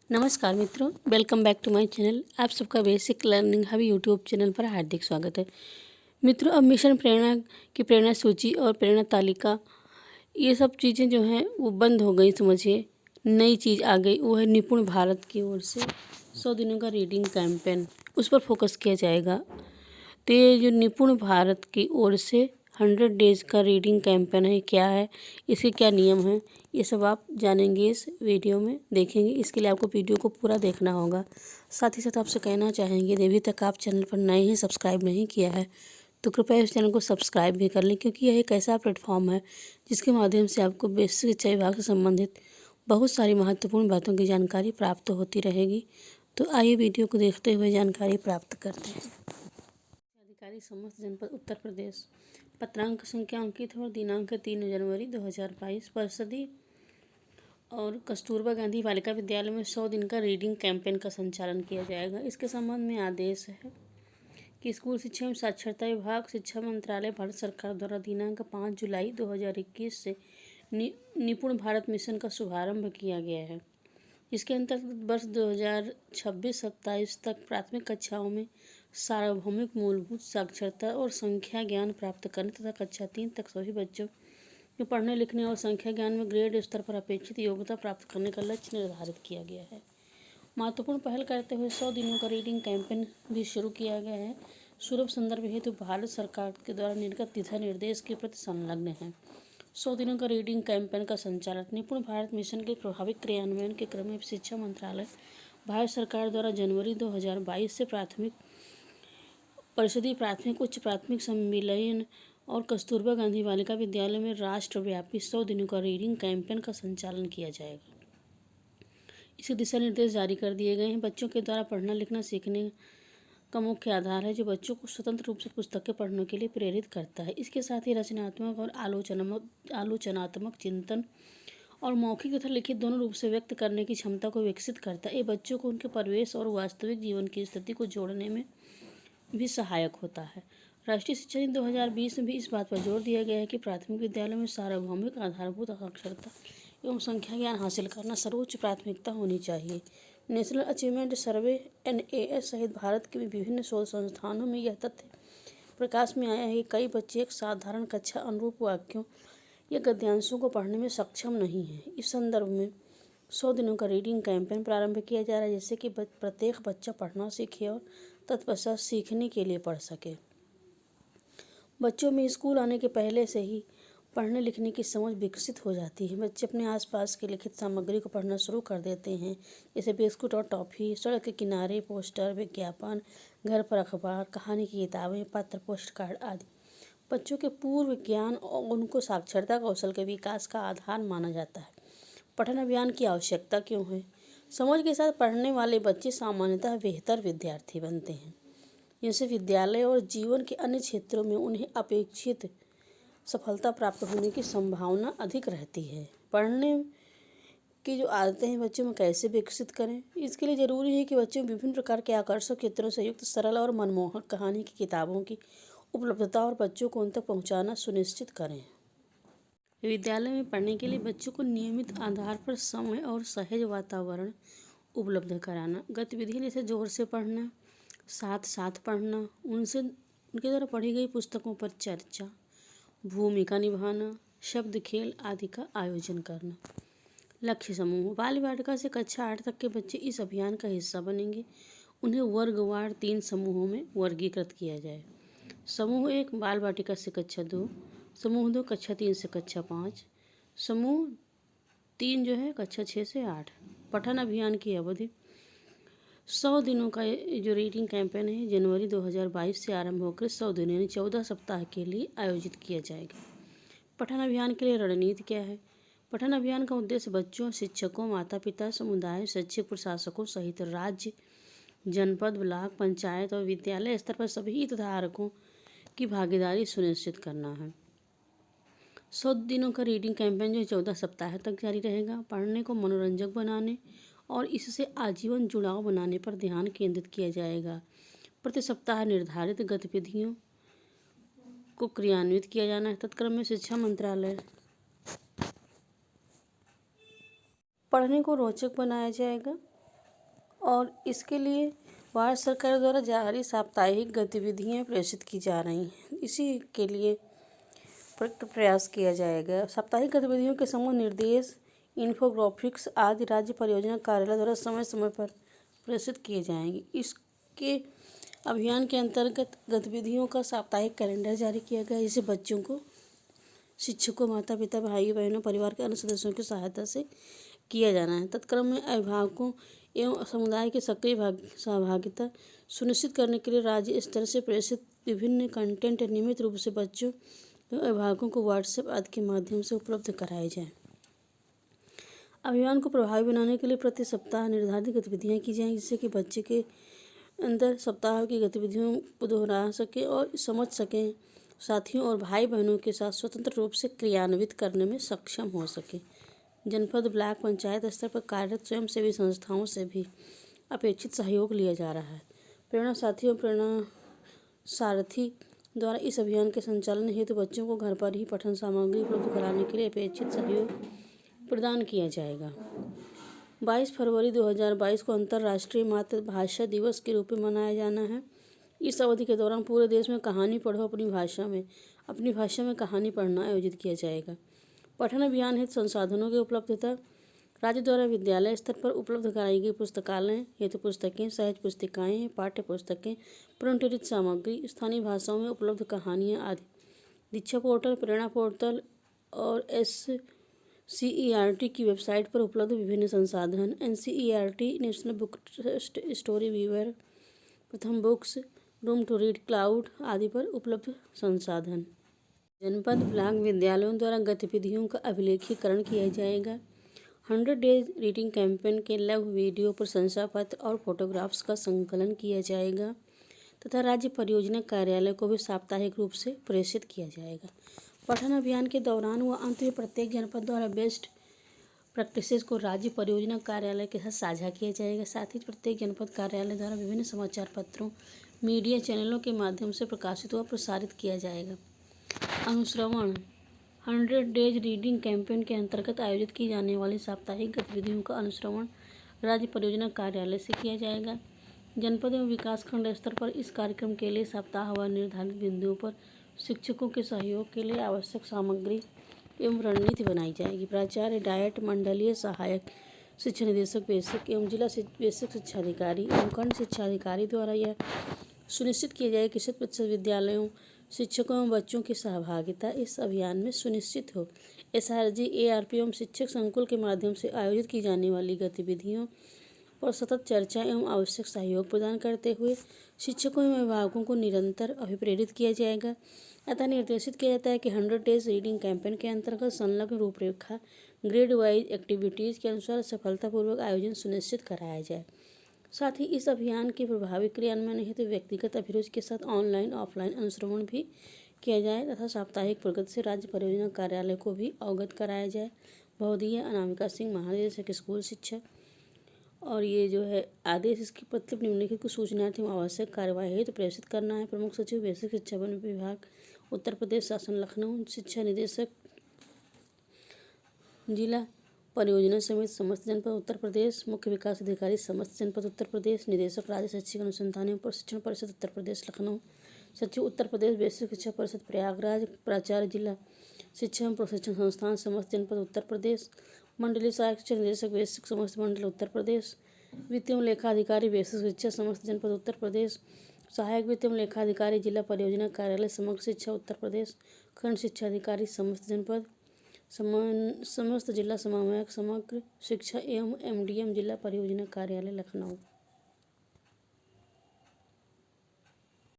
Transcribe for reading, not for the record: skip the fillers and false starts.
नमस्कार मित्रों, welcome back to my channel. आप सबका basic learning hub YouTube channel पर हार्दिक स्वागत है। मित्रों, अब मिशन प्रेरणा की प्रेरणा सूची और प्रेरणा तालिका ये सब चीज़ें जो हैं वो बंद हो गई। समझिए नई चीज़ आ गई, वो है निपुण भारत की ओर से 100 दिनों का रीडिंग कैंपेन, उस पर फोकस किया जाएगा। तो ये जो निपुण भारत की ओर से 100 डेज का रीडिंग कैंपेन है, क्या है, इसके क्या नियम हैं, ये सब आप जानेंगे, इस वीडियो में देखेंगे। इसके लिए आपको वीडियो को पूरा देखना होगा। साथ ही साथ आपसे कहना चाहेंगे, यदि अभी तक आप चैनल पर नए हैं, सब्सक्राइब नहीं किया है, तो कृपया इस चैनल को सब्सक्राइब भी कर लें, क्योंकि यह एक ऐसा प्लेटफॉर्म है जिसके माध्यम से आपको बेसिक शिक्षा विभाग से संबंधित बहुत सारी महत्वपूर्ण बातों की जानकारी प्राप्त होती रहेगी। तो आइए वीडियो को देखते हुए जानकारी प्राप्त करते हैं। अधिकारी समस्त जनपद उत्तर प्रदेश, पत्रांक संख्या अंकित है और दिनांक 3 जनवरी 2022। परिषदीय और कस्तूरबा गांधी बालिका विद्यालय में 100 दिन का रीडिंग कैंपेन का संचालन किया जाएगा। इसके संबंध में आदेश है कि स्कूल शिक्षा एवं साक्षरता विभाग, शिक्षा मंत्रालय, भारत सरकार द्वारा दिनांक 5 जुलाई 2021 से निपुण भारत मिशन का शुभारंभ किया गया है। इसके अंतर्गत वर्ष 2026-27 तक प्राथमिक कक्षाओं में सार्वभौमिक मूलभूत साक्षरता और संख्या ज्ञान प्राप्त करने तथा कक्षा 3 तक सभी बच्चों जो पढ़ने लिखने और संख्या ज्ञान में ग्रेड स्तर पर अपेक्षित योग्यता प्राप्त करने का लक्ष्य निर्धारित किया गया है। महत्वपूर्ण पहल करते हुए 100 दिनों का रीडिंग कैंपेन भी शुरू किया गया है। सुलभ संदर्भ हेतु भारत सरकार के द्वारा निर्गत दिशा निर्देश के प्रति संलग्न है। 100 दिनों का रीडिंग कैंपेन का संचालन निपुण भारत मिशन के प्रभावी क्रियान्वयन के क्रम में शिक्षा मंत्रालय, भारत सरकार द्वारा जनवरी 2022 से परिषदीय प्राथमिक, उच्च प्राथमिक सम्मेलन और कस्तूरबा गांधी बालिका विद्यालय में राष्ट्रव्यापी 100 दिनों का रीडिंग कैंपेन का संचालन किया जाएगा। इसके दिशा निर्देश जारी कर दिए गए हैं। बच्चों के द्वारा पढ़ना लिखना सीखने का मुख्य आधार है, जो बच्चों को स्वतंत्र रूप से पुस्तकें पढ़ने के लिए प्रेरित करता है। इसके साथ ही रचनात्मक और आलोचनात्मक चिंतन और मौखिक तथा लिखित दोनों रूप से व्यक्त करने की क्षमता को विकसित करता है। ये बच्चों को उनके परिवेश और वास्तविक जीवन की स्थिति को जोड़ने में भी सहायक होता है। राष्ट्रीय शिक्षा नीति 2020 में भी इस बात पर जोर दिया गया है कि प्राथमिक विद्यालयों में सार्वभौमिक आधारभूत साक्षरता एवं संख्या ज्ञान हासिल करना सर्वोच्च प्राथमिकता होनी चाहिए। नेशनल अचीवमेंट सर्वे (NAS) सहित भारत के विभिन्न शोध संस्थानों में यह तथ्य प्रकाश में आया है कि कई बच्चे एक साधारण कक्षा अनुरूप वाक्यों या गद्यांशों को पढ़ने में सक्षम नहीं हैं। इस संदर्भ में 100 दिनों का रीडिंग कैंपेन प्रारंभ किया जा रहा है, जिससे कि प्रत्येक बच्चा पढ़ना सीखे और तत्पश्चात सीखने के लिए पढ़ सके। बच्चों में स्कूल आने के पहले से ही पढ़ने लिखने की समझ विकसित हो जाती है। बच्चे अपने आसपास की लिखित सामग्री को पढ़ना शुरू कर देते हैं, जैसे बिस्कुट और टॉफ़ी, सड़क के किनारे पोस्टर, विज्ञापन, घर पर अखबार, कहानी की किताबें, पत्र, पोस्ट कार्ड आदि। बच्चों के पूर्व ज्ञान और उनको साक्षरता कौशल के विकास का आधार माना जाता है। पठन अभियान की आवश्यकता क्यों है? समझ के साथ पढ़ने वाले बच्चे सामान्यतः बेहतर विद्यार्थी बनते हैं, जिनसे विद्यालय और जीवन के अन्य क्षेत्रों में उन्हें अपेक्षित सफलता प्राप्त होने की संभावना अधिक रहती है। पढ़ने की जो आदतें हैं बच्चों में कैसे विकसित करें? इसके लिए ज़रूरी है कि बच्चों में विभिन्न प्रकार के आकर्षक चित्रों से युक्त सरल और मनमोहक कहानी की किताबों की उपलब्धता और बच्चों को उन तक पहुँचाना सुनिश्चित करें। विद्यालय में पढ़ने के लिए बच्चों को नियमित आधार पर समय और सहज वातावरण उपलब्ध कराना। गतिविधियाँ जैसे जोर से पढ़ना, साथ साथ पढ़ना, उनके द्वारा पढ़ी गई पुस्तकों पर चर्चा, भूमिका निभाना, शब्द खेल आदि का आयोजन करना। लक्ष्य समूह: बाल वाटिका से कक्षा 8 तक के बच्चे इस अभियान का हिस्सा बनेंगे। उन्हें वर्गवार 3 समूहों में वर्गीकृत किया जाए। समूह 1 बाल वाटिका से कक्षा 2, समूह 2 कक्षा 3 से कक्षा 5, समूह 3 जो है कक्षा 6 से 8। पठन अभियान की अवधि: 100 दिनों का जो रीडिंग कैंपेन है जनवरी 2022 से आरंभ होकर 100 दिन यानी 14 सप्ताह के लिए आयोजित किया जाएगा। पठन अभियान के लिए रणनीति क्या है? पठन अभियान का उद्देश्य बच्चों, शिक्षकों, माता पिता, समुदाय, शैक्षिक प्रशासकों सहित राज्य, जनपद, ब्लॉक, पंचायत और विद्यालय स्तर पर सभी हितधारकों की भागीदारी सुनिश्चित करना है। 100 दिनों का रीडिंग कैंपेन जो 14 सप्ताह तक जारी रहेगा। पढ़ने को मनोरंजक बनाने और इससे आजीवन जुड़ाव बनाने पर ध्यान केंद्रित किया जाएगा। प्रति सप्ताह निर्धारित गतिविधियों को क्रियान्वित किया जाना है। तत्क्रम में शिक्षा मंत्रालय पढ़ने को रोचक बनाया जाएगा। और इसके लिए भारत सरकार द्वारा जारी साप्ताहिक गतिविधियाँ प्रेषित की जा रही हैं। इसी के लिए प्रयास किया जाएगा। साप्ताहिक गतिविधियों के समूह निर्देश, इन्फोग्राफिक्स आदि राज्य परियोजना कार्यालय द्वारा समय समय पर प्रेषित किए जाएंगे। इसके अभियान के अंतर्गत गतिविधियों का साप्ताहिक कैलेंडर जारी किया गया, जिसे बच्चों को, शिक्षकों, माता पिता, भाई बहनों, परिवार के अन्य सदस्यों की सहायता से किया जाना है। तत्क्रम में अभिभावकों एवं समुदाय की सक्रिय सहभागिता सुनिश्चित करने के लिए राज्य स्तर से प्रेषित विभिन्न कंटेंट नियमित रूप से बच्चों एवं अभिभावकों को व्हाट्सएप आदि के माध्यम से उपलब्ध कराए जाएं। अभियान को प्रभावी बनाने के लिए प्रति सप्ताह निर्धारित गतिविधियां की जाएं, जिससे कि बच्चे के अंदर सप्ताह की गतिविधियों को दोहरा सकें और समझ सकें, साथियों और भाई बहनों के साथ स्वतंत्र रूप से क्रियान्वित करने में सक्षम हो सके। जनपद, ब्लॉक, पंचायत स्तर पर कार्यरत स्वयंसेवी संस्थाओं से भी अपेक्षित सहयोग लिया जा रहा है। प्रेरणा साथी और प्रेरणा सारथी द्वारा इस अभियान के संचालन हेतु बच्चों को घर पर ही पठन सामग्री उपलब्ध कराने के लिए अपेक्षित सहयोग प्रदान किया जाएगा। 22 फरवरी 2022 को अंतर्राष्ट्रीय मातृभाषा दिवस के रूप में मनाया जाना है। इस अवधि के दौरान पूरे देश में कहानी पढ़ो अपनी भाषा में कहानी पढ़ना आयोजित किया जाएगा। पठन अभियान हेतु संसाधनों की उपलब्धता, राज्य द्वारा विद्यालय स्तर पर उपलब्ध कराई गई पुस्तकालय हेतु पुस्तकें, सहज पुस्तिकाएँ, पाठ्य पुस्तकें, प्रिंटेड सामग्री, स्थानीय भाषाओं में उपलब्ध कहानियाँ आदि। दीक्षा पोर्टल, प्रेरणा पोर्टल और NCERT की वेबसाइट पर उपलब्ध विभिन्न संसाधन, NCERT national book story weaver, Pratham books, room to read cloud आदि पर उपलब्ध संसाधन। जनपद, ब्लॉक विद्यालयों द्वारा गतिविधियों का अभिलेखीकरण किया जाएगा। 100 डेज रीडिंग कैंपेन के लघु वीडियो, प्रशंसा पत्र और फोटोग्राफ्स का संकलन किया जाएगा तथा राज्य परियोजना कार्यालय को भी साप्ताहिक रूप से प्रेषित किया जाएगा। पठन अभियान के दौरान व अंत में प्रत्येक जनपद द्वारा बेस्ट प्रैक्टिसेस को राज्य परियोजना कार्यालय के साथ साझा किया जाएगा। साथ ही प्रत्येक जनपद कार्यालय द्वारा विभिन्न समाचार पत्रों, मीडिया चैनलों के माध्यम से प्रकाशित व प्रसारित किया जाएगा। अनुश्रवण 100 डेज रीडिंग कैंपेन के अंतर्गत आयोजित की जाने वाली साप्ताहिक गतिविधियों का अनुश्रवण राज्य परियोजना कार्यालय से किया जाएगा। जनपद एवं विकासखंड स्तर पर इस कार्यक्रम के लिए सप्ताहवार निर्धारित बिंदुओं पर शिक्षकों के सहयोग के लिए आवश्यक सामग्री एवं रणनीति बनाई जाएगी। प्राचार्य, डायट, मंडलीय सहायक शिक्षा निदेशक बेसिक एवं जिला बेसिक शिक्षा अधिकारी एवं खंड शिक्षा अधिकारी द्वारा यह सुनिश्चित किया जाए कि 100% विद्यालयों, शिक्षकों एवं बच्चों की सहभागिता इस अभियान में सुनिश्चित हो। SRG, ARP एवं शिक्षक संकुल के माध्यम से आयोजित की जाने वाली गतिविधियों और सतत चर्चा एवं आवश्यक सहयोग प्रदान करते हुए शिक्षकों एवं अभिभावकों को निरंतर अभिप्रेरित किया जाएगा। अतः निर्देशित किया जाता है कि 100 डेज रीडिंग कैंपेन के अंतर्गत संलग्न रूपरेखा ग्रेड वाइज एक्टिविटीज़ के अनुसार सफलतापूर्वक आयोजन सुनिश्चित कराया जाए। साथ ही इस अभियान के प्रभावी क्रियान्वयन हेतु व्यक्तिगत अभिरुचि के साथ ऑनलाइन ऑफलाइन अनुश्रवण भी किया जाए तथा साप्ताहिक प्रगति से राज्य परियोजना कार्यालय को भी अवगत कराया जाए। महोदय अनामिका सिंह, महानिदेशक स्कूल शिक्षा। और ये जो है आदेश, इसकी पत्र निम्नलिखित को सूचनार्थी एवं आवश्यक कार्यवाही हेतु प्रेषित करना है। प्रमुख सचिव बेसिक शिक्षा वन विभाग उत्तर प्रदेश शासन लखनऊ, शिक्षा निदेशक जिला परियोजना समिति समस्त जनपद उत्तर प्रदेश, मुख्य विकास अधिकारी समस्त जनपद उत्तर प्रदेश, निदेशक राज्य शैक्षिक अनुसंधान एवं प्रशिक्षण परिषद उत्तर प्रदेश लखनऊ, सचिव उत्तर प्रदेश बेसिक शिक्षा परिषद प्रयागराज, प्राचार्य जिला शिक्षा एवं प्रशिक्षण संस्थान समस्त जनपद उत्तर प्रदेश, मंडलीय सहायक शिक्षा निदेशक बेसिक समस्त मंडल उत्तर प्रदेश, वित्त एवं लेखा अधिकारी बेसिक शिक्षा समस्त जनपद उत्तर प्रदेश, सहायक वित्त एवं लेखा अधिकारी जिला परियोजना कार्यालय समग्र शिक्षा उत्तर प्रदेश, खंड शिक्षा अधिकारी समस्त जनपद, समस्त जिला समन्वयक समग्र शिक्षा एवं MDM जिला परियोजना कार्यालय लखनऊ।